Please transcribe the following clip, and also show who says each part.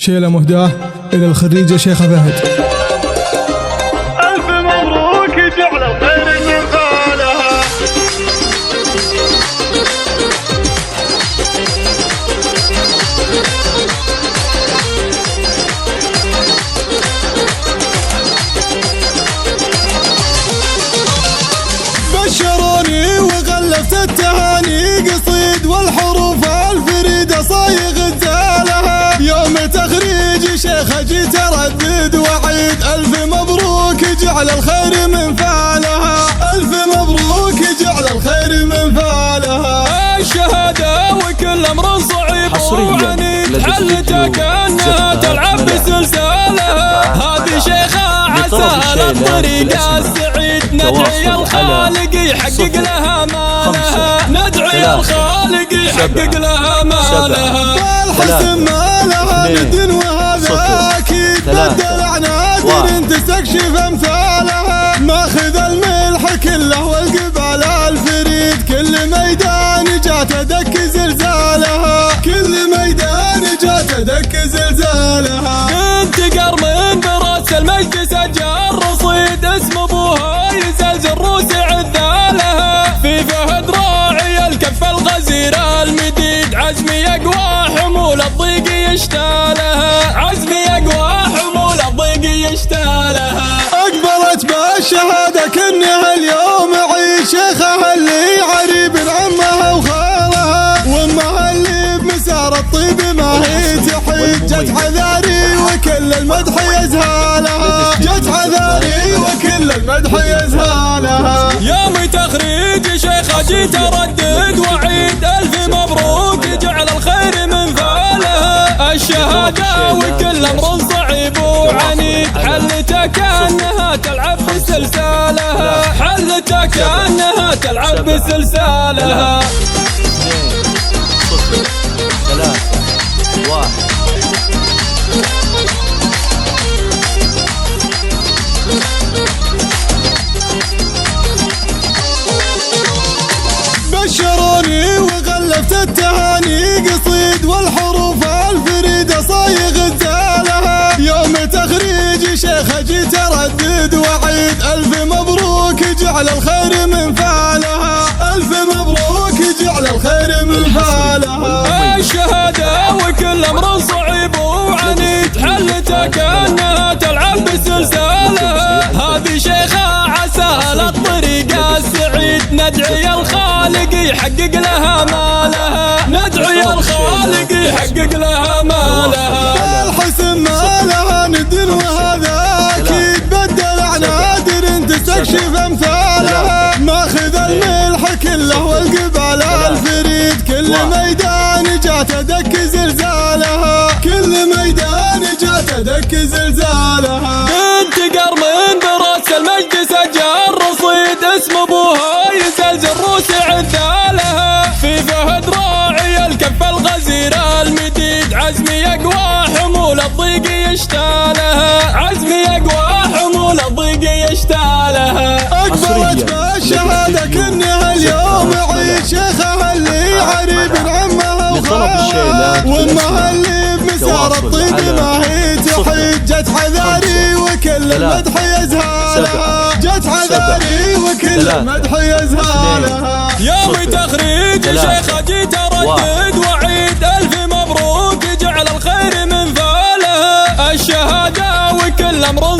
Speaker 1: شيلة مهداة إلى الخريجة شيخة فهد.
Speaker 2: ألف مبروك جعل الخير من فعلها.
Speaker 3: بشروني وغلفت التهاني قصيد والحروف الفريدة صايغ الزالها. يوم تخريج شيخة جيت اردد وعيد ألف مبروك جعل الخير من فعلها. ألف مبروك جعل الخير من فعلها.
Speaker 4: الشهادة وكل أمر صعيب وعنيد حلتها كأنها تلعب بسلسالها. هذه شيخة عسى الطريق السعيد ندعي الخالق يحقق لها مالها. ندعي الخالق يحقق لها مالها.
Speaker 3: والحسن مالها ند وهذا أكيد بدل نادر تستكشف أمثالها. ماخذ الملح كله والقبال الفريد كل ميدان جات دك زلزالها. كل ميدان جات دك زلزالها.
Speaker 4: بنت قرم براس المجد سجل رصيد اسم ابوها يزلزل روس عذالها. في فهد راعي الكف الغزير المديد عزمي يقوى حمول الضيق يشتالها. عزمي يقوى حمول الضيق يشتالها.
Speaker 3: أقبلت بالشهادة كأنها اليوم عيد شيخها اللي عريب عمها وخالها. وامها اللي بمسار الطيب ما هي تحيد. جت عذاري وكل المدح يزهالها. جت عذاري وكل المدح يزهالها.
Speaker 4: يوم تخريج شيخة جيت اردد وعيد ألف مبروك جعل الخير من فعلها. الشهادة وكل أمر صعيب وعنيد حلتها كأنها تلعب بسلسالها. حلتها كأنها تلعب بسلسالها.
Speaker 5: 2 0 3 1.
Speaker 3: بشروني وغلفت التهاني قصيد والحروف الفريدة صايغ الزالها. يوم تخريج شيخة جيت اردد وعيد ألف مبروك جعل الخير من فعلها. ألف مبروك جعل الخير من فعلها.
Speaker 4: الشهادة وكل أمر صعيب وعنيد حلتها كأنها تلعب بسلسالها. هذه شيخة عسى للطريق السعيد ندعي الخالق يحقق لها مالها. ندعي الخالق يحقق لها مالها.
Speaker 3: الحسن مالها ند وهذا أكيد بدل نادر تستكشف أمثالها. ماخذ الملح كله والقبال الفريد كل ميدان جات دك زلزالها. كل ميدان جات دك زلزالها.
Speaker 4: بنت قرم براس المجد سجل رصيد اسم ابوها يزلزل روس عذالها. في فهد راعي الكف الغزير المديد عزمي يقوى حمول الضيق يشتالها. عزمي يقوى حمول الضيق يشتالها.
Speaker 3: أقبلت بالشهادة كأنها اليوم عيد شيخها اللي عريب عمها وخالها. وامها اللي بمسار الطيب ما هي تحيد. جت عذاري وكل المدح يزهالها. جت عذاري وكل المدح يزهالها.
Speaker 4: يوم تخريج شيخة جيت اردد وعيد ألف مبروك جعل الخير من فعلها. الشهادة وكل أمر